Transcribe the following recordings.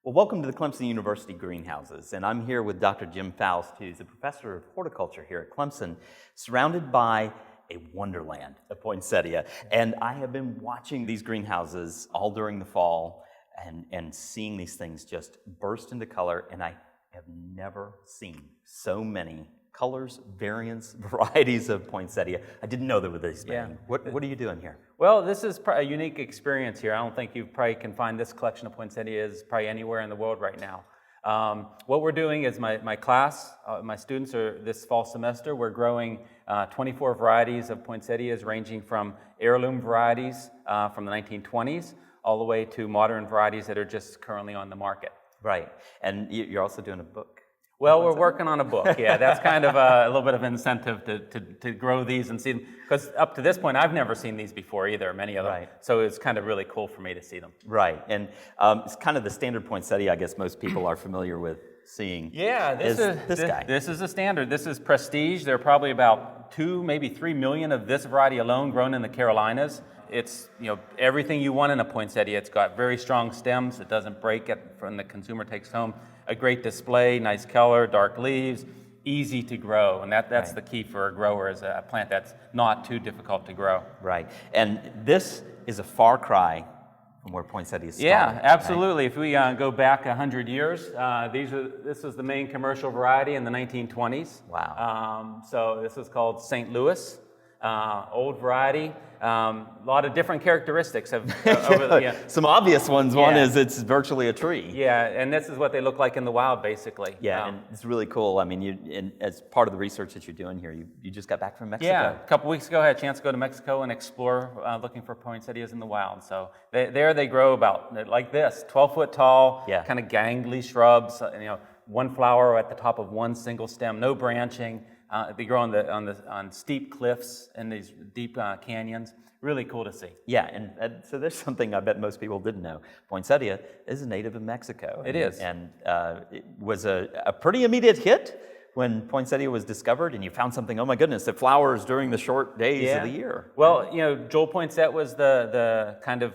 Well, welcome to the Clemson University greenhouses, and I'm here with Dr. Jim Faust, who's a professor of horticulture here at Clemson, surrounded by a wonderland of poinsettia. And I have been watching these greenhouses all during the fall and seeing these things just burst into color, and I have never seen so many colors, variants, varieties of poinsettia. I didn't know there were this many. Yeah. What are you doing here? Well, this is a unique experience here. I don't think you probably can find this collection of poinsettias probably anywhere in the world right now. What we're doing is my class, my students are this fall semester, we're growing 24 varieties of poinsettias ranging from heirloom varieties from the 1920s all the way to modern varieties that are just currently on the market. Right, and you're also doing a book. Well, we're working on a book, yeah. That's kind of a little bit of incentive to grow these and see them. Because up to this point, I've never seen these before either, many of them. Right. So it's kind of really cool for me to see them. Right, and it's kind of the standard poinsettia I guess most people are familiar with seeing. Yeah, this guy. This is a standard. This is prestige. There are probably about 2, maybe 3 million of this variety alone grown in the Carolinas. It's, everything you want in a poinsettia. It's got very strong stems. It doesn't break it when the consumer takes home. A great display, nice color, dark leaves, easy to grow. And that's right. The key for a grower, is a plant that's not too difficult to grow. Right, and this is a far cry from where poinsettias started. Yeah, absolutely. Right? If we go back 100 years, this was the main commercial variety in the 1920s. Wow. So this is called St. Louis, old variety. A lot of different characteristics of Some obvious ones. Yeah. One is it's virtually a tree. Yeah, and this is what they look like in the wild, basically. Yeah, and it's really cool. I mean, as part of the research that you're doing here, you just got back from Mexico. Yeah, a couple weeks ago I had a chance to go to Mexico and explore looking for poinsettias in the wild. So they grow about like this, 12 foot tall, Yeah. kind of gangly shrubs, one flower at the top of one single stem, no branching. They grow on steep cliffs in these deep canyons. Really cool to see. Yeah, and so there's something I bet most people didn't know. Poinsettia is a native of Mexico. It is. And it was a pretty immediate hit when poinsettia was discovered, and you found something, oh my goodness, that flowers during the short days of the year. Well, Joel Poinsett was the kind of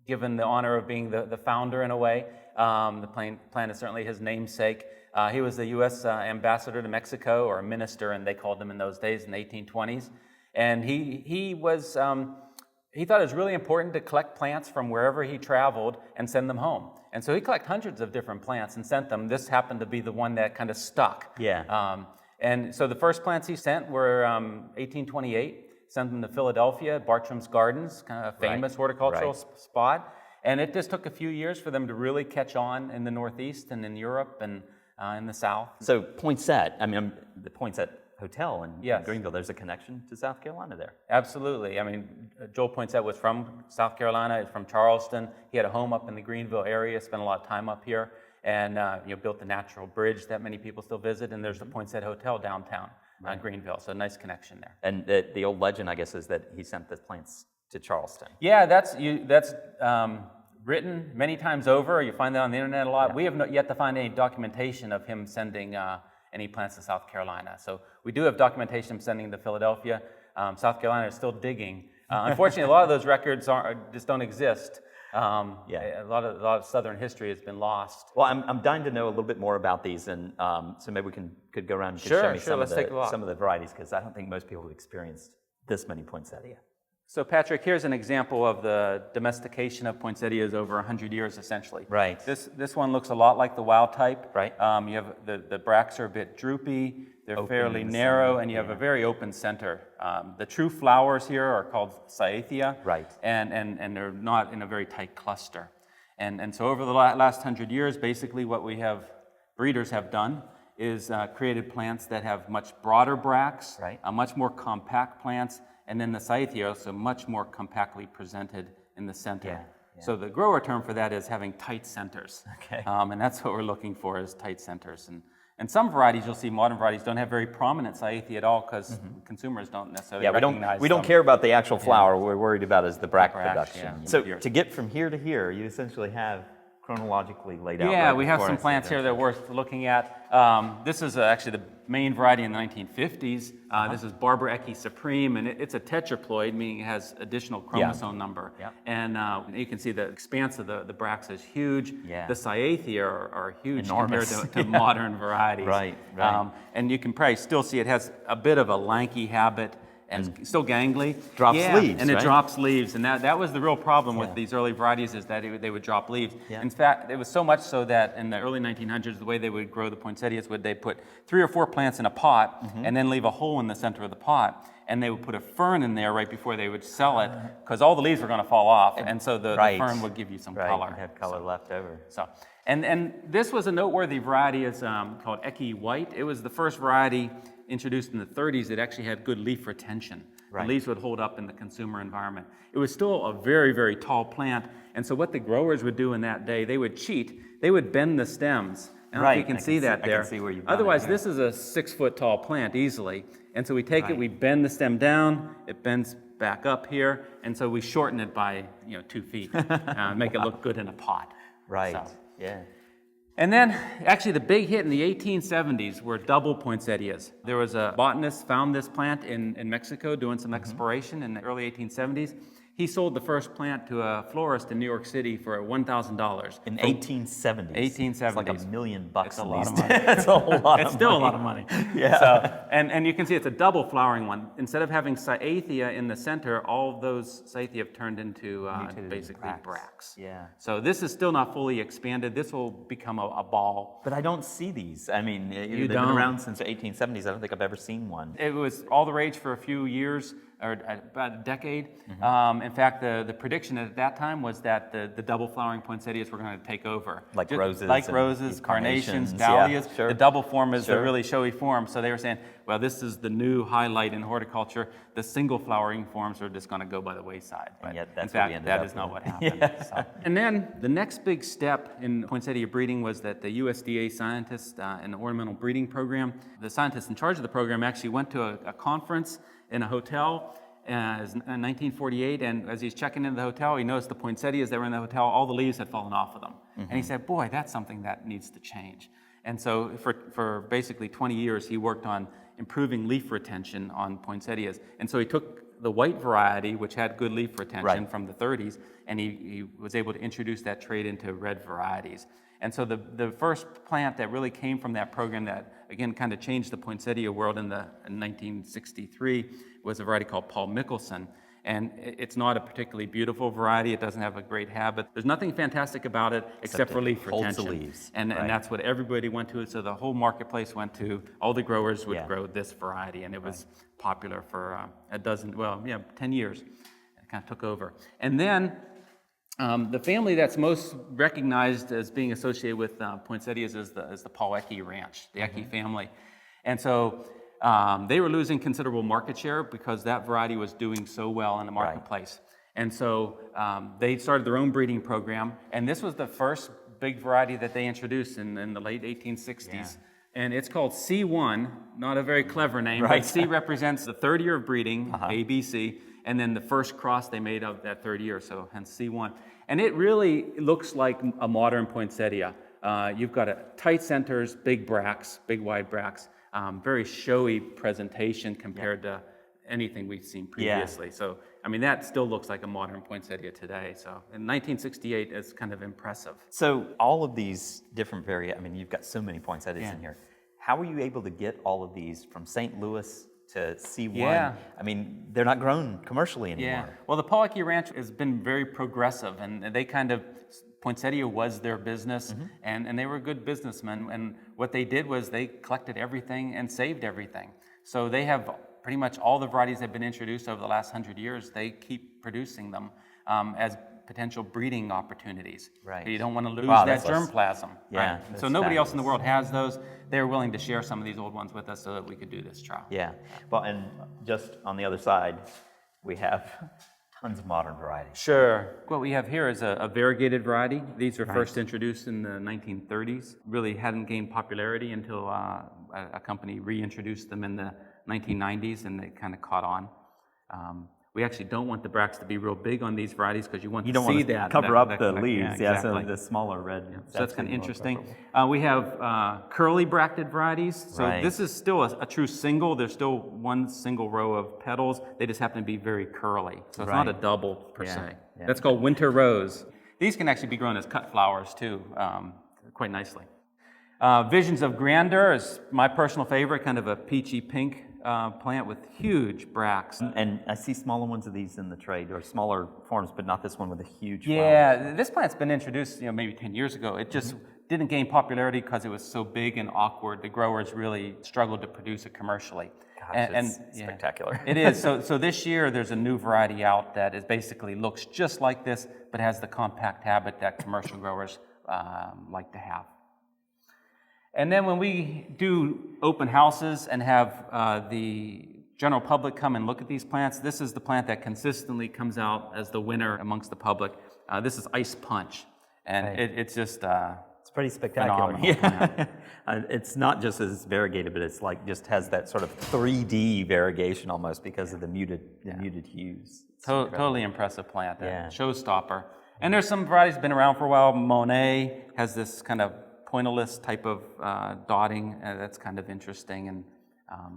given the honor of being the founder in a way. The plant is certainly his namesake. He was the U.S. ambassador to Mexico, or a minister, and they called him in those days in the 1820s. And he thought it was really important to collect plants from wherever he traveled and send them home. And so he collected hundreds of different plants and sent them. This happened to be the one that kind of stuck. Yeah. And so the first plants he sent were 1828. Sent them to Philadelphia, Bartram's Gardens, kind of a famous horticultural spot. And it just took a few years for them to really catch on in the Northeast and in Europe and in the South. So Poinsett, the Poinsett Hotel in Yes. Greenville, there's a connection to South Carolina there. Absolutely. Joel Poinsett was from South Carolina, from Charleston. He had a home up in the Greenville area, spent a lot of time up here, and built the natural bridge that many people still visit. And there's the Poinsett Hotel downtown, Greenville. So nice connection there. And the old legend, I guess, is that he sent the plants to Charleston. Yeah, that's written many times over. You find that on the internet a lot. Yeah. We have not yet to find any documentation of him sending any plants to South Carolina. So we do have documentation of him sending to Philadelphia. South Carolina is still digging. Unfortunately, a lot of those records just don't exist. A lot of Southern history has been lost. Well, I'm dying to know a little bit more about these, and so maybe we could go around and show me some of the varieties, because I don't think most people have experienced this many poinsettia. So Patrick, here's an example of the domestication of poinsettias over 100 years, essentially. Right. This one looks a lot like the wild type. Right. You have the bracts are a bit droopy. They're open, fairly narrow, and you have a very open center. The true flowers here are called Cyathea. Right. And they're not in a very tight cluster. And so over the last 100 years, basically what breeders have done is created plants that have much broader bracts, much more compact plants, and then the Cyathea also much more compactly presented in the center. Yeah. So the grower term for that is having tight centers. Okay. And that's what we're looking for, is tight centers. And some varieties, you'll see modern varieties don't have very prominent Cyathea at all, because consumers don't necessarily recognize we don't care about the actual flower. What we're worried about is the bract production. Yeah. So to get from here to here, you essentially have chronologically laid out. Yeah, right we have before some I plants see here them. that are worth looking at. This is actually the main variety in the 1950s. This is Barber Eckie Supreme, and it's a tetraploid, meaning it has additional chromosome number. Yeah. And you can see the expanse of the bracts is huge. Yeah. The Cyathea are huge Enormous. compared to modern varieties. Right. And you can probably still see it has a bit of a lanky habit and still gangly. Drops leaves, and it right? drops leaves. And that was the real problem with Yeah. these early varieties, is that they would drop leaves. Yeah. In fact, it was so much so that in the early 1900s, the way they would grow the poinsettias would they put 3 or 4 plants in a pot and then leave a hole in the center of the pot. And they would put a fern in there right before they would sell it, because all the leaves were going to fall off. And so the fern would give you some color. Have color left over. So, and this was a noteworthy variety. It's called Eckie White. It was the first variety introduced in the 30s that actually had good leaf retention. Right. The leaves would hold up in the consumer environment. It was still a very, very tall plant. And so what the growers would do in that day, they would cheat. They would bend the stems. I don't know if you can see that there. I can see where you've done it, Otherwise, yeah. this is a 6-foot tall plant easily. And so we take it, we bend the stem down, it bends back up here, and so we shorten it by 2 feet, make it look good in a pot. Right. So. Yeah. And then, actually, the big hit in the 1870s were double poinsettias. There was a botanist found this plant in Mexico doing some exploration in the early 1870s. He sold the first plant to a florist in New York City for $1,000. In 1870s. 1870s. It's like $1 million It's a lot of these money. days. That's a lot of money. It's still a lot of money. Yeah. So, and you can see it's a double flowering one. Instead of having Cyathea in the center, all of those Cyathea have turned into basically bracts. Yeah. So this is still not fully expanded. This will become a ball. But I don't see these. I mean, they've don't. been around since the 1870s. I don't think I've ever seen one. It was all the rage for a few years, or about a decade. In fact, the prediction at that time was that the double flowering poinsettias were going to take over. Like roses Like and roses, carnations, carnations, dahlias. yeah, sure. The double form is the Sure. really showy form. So they were saying, well, this is the new highlight in horticulture. The single flowering forms are just going to go by the wayside. But yet that's in what we fact, ended that up is not with. what happened. So. And then the next big step in poinsettia breeding was that the USDA scientists in the ornamental breeding program, the scientists in charge of the program actually went to a conference in a hotel in 1948, and as he's checking into the hotel, he noticed the poinsettias that were in the hotel, all the leaves had fallen off of them. And he said, boy, that's something that needs to change. And so for basically 20 years, he worked on improving leaf retention on poinsettias. And so he took the white variety, which had good leaf retention from the 30s, and he was able to introduce that trait into red varieties. And so the first plant that really came from that program that, again, kind of changed the poinsettia world in 1963 was a variety called Paul Mickelson. And it's not a particularly beautiful variety. It doesn't have a great habit. There's nothing fantastic about it except for leaf holds retention. the leaves. And that's what everybody went to. So the whole marketplace went to, all the growers would Yeah. grow this variety. And it was popular for 10 years. It kind of took over. And then the family that's most recognized as being associated with poinsettias is the Paul Eckie Ranch, the Eckie family. And so they were losing considerable market share because that variety was doing so well in the marketplace. And so they started their own breeding program, and this was the first big variety that they introduced in the late 1860s. Yeah. And it's called C1, not a very clever name, Right. but C represents the third year of breeding, ABC, and then the first cross they made of that third year, so hence C1. And it really looks like a modern poinsettia. You've got tight centers, big bracts, big wide bracts, very showy presentation compared to anything we've seen previously. So, I mean, that still looks like a modern poinsettia today. So, in 1968, it's kind of impressive. So all of these different I mean, you've got so many poinsettias in here. How were you able to get all of these from St. Louis to C1? Yeah. I mean, they're not grown commercially anymore. Yeah. Well, the Paul Eckie Ranch has been very progressive, and they kind of, poinsettia was their business, and they were good businessmen. And what they did was they collected everything and saved everything. So they have pretty much all the varieties that have been introduced over the last 100 years. They keep producing them as potential breeding opportunities. Right. You don't want to lose Wow, that that's germplasm. Yeah, Right? that's So nobody else in the fabulous. world has those. They're willing to share some of these old ones with us so that we could do this trial. Yeah. Well, and just on the other side, we have tons of modern varieties. Sure. What we have here is a variegated variety. These were first introduced in the 1930s. Really hadn't gained popularity until a company reintroduced them in the 1990s, and they kind of caught on. We actually don't want the bracts to be real big on these varieties because you want You to don't see want to that. cover that- up that the connect- leaves. Yeah, Yeah, so exactly. the smaller red. So that's kind of more interesting. preferable. We have curly bracted varieties. So Right. this is still a true single. There's still one single row of petals. They just happen to be very curly. So it's not a Right. double per Yeah, se. yeah. That's called winter rose. These can actually be grown as cut flowers too, quite nicely. Visions of Grandeur is my personal favorite, kind of a peachy pink plant with huge bracts. And I see smaller ones of these in the trade, or smaller forms, but not this one with a huge flower. Yeah, this plant's been introduced, maybe 10 years ago. It just didn't gain popularity because it was so big and awkward. The growers really struggled to produce it commercially. Gosh, it's spectacular. It is. So this year there's a new variety out that is basically looks just like this, but has the compact habit that commercial growers like to have. And then when we do open houses and have the general public come and look at these plants, this is the plant that consistently comes out as the winner amongst the public. This is Ice Punch, and Right. it's just It's pretty spectacular. phenomenal. Yeah. It's not just as variegated, but it's like just has that sort of 3D variegation almost because of the muted hues. It's Totally impressive plant, Yeah. showstopper. And there's some varieties been around for a while. Monet has this kind of pointillist type of dotting that's kind of interesting, and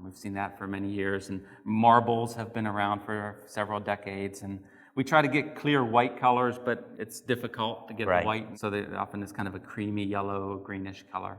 we've seen that for many years. And marbles have been around for several decades, and we try to get clear white colors, but it's difficult to get Right. the white, so they often is kind of a creamy yellow, greenish color.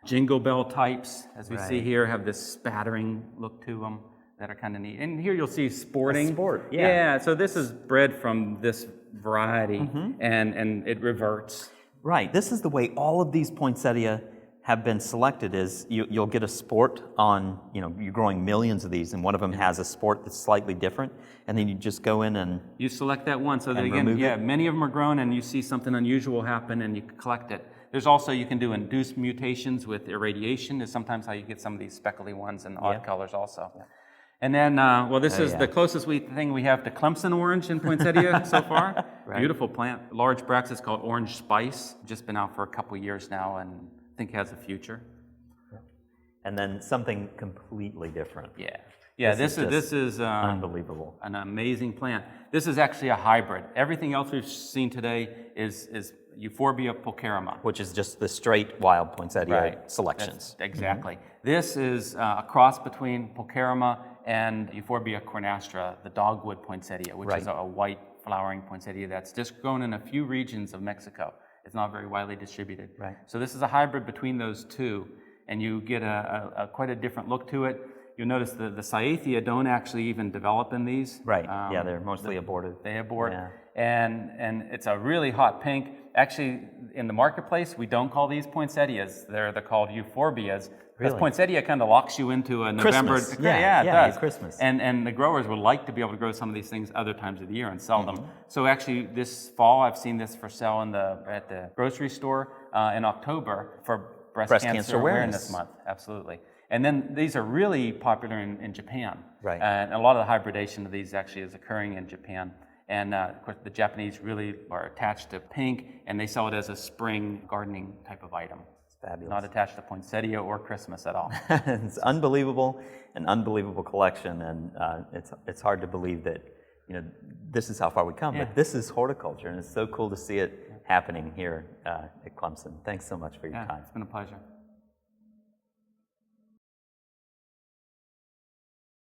Jingle bell types, as we see Right. here, have this spattering look to them that are kind of neat. And here you'll see sporting. sport, yeah. Yeah, so this is bred from this variety, and it reverts. Right. This is the way all of these poinsettia have been selected is you'll get a sport on, you're growing millions of these, and one of them has a sport that's slightly different, and then you just go in and You select that one, so that And again, remove it? many of them are grown, and you see something unusual happen, and you collect it. There's also, you can do induced mutations with irradiation, is sometimes how you get some of these speckly ones and odd Yeah. colors also. And then, this is yeah. the closest thing we have to Clemson orange in poinsettia so far. Right. Beautiful plant. Large bracts, it's called Orange Spice. Just been out for a couple years now, and I think has a future. and then something completely different. Yeah. This This is Unbelievable. an amazing plant. This is actually a hybrid. Everything else we've seen today is Euphorbia pulcherrima. Which is just the straight wild poinsettia selections. Exactly. This is a cross between pulcherrima and Euphorbia cornastra, the dogwood poinsettia, which is Right. a white flowering poinsettia that's just grown in a few regions of Mexico. It's not very widely distributed. Right. So this is a hybrid between those two, and you get a quite a different look to it. You'll notice the cyathea don't actually even develop in these. Right. Yeah, they're mostly aborted. They abort. Yeah. And it's a really hot pink. Actually, in the marketplace, we don't call these poinsettias. They're called euphorbias. Because Really? poinsettia kind of locks you into a November. Christmas. Yeah, it Yeah, does. Christmas. And the growers would like to be able to grow some of these things other times of the year and sell them. So actually, this fall, I've seen this for sale at the grocery store in October for Breast Cancer Awareness Month. Absolutely. And then these are really popular in Japan. Right. And a lot of the hybridation of these actually is occurring in Japan. And of course, the Japanese really are attached to pink, and they sell it as a spring gardening type of item. It's fabulous. Not attached to poinsettia or Christmas at all. It's unbelievable, an unbelievable collection, and it's hard to believe that this is how far we come. Yeah. But this is horticulture, and it's so cool to see it happening here at Clemson. Thanks so much for your time. It's been a pleasure.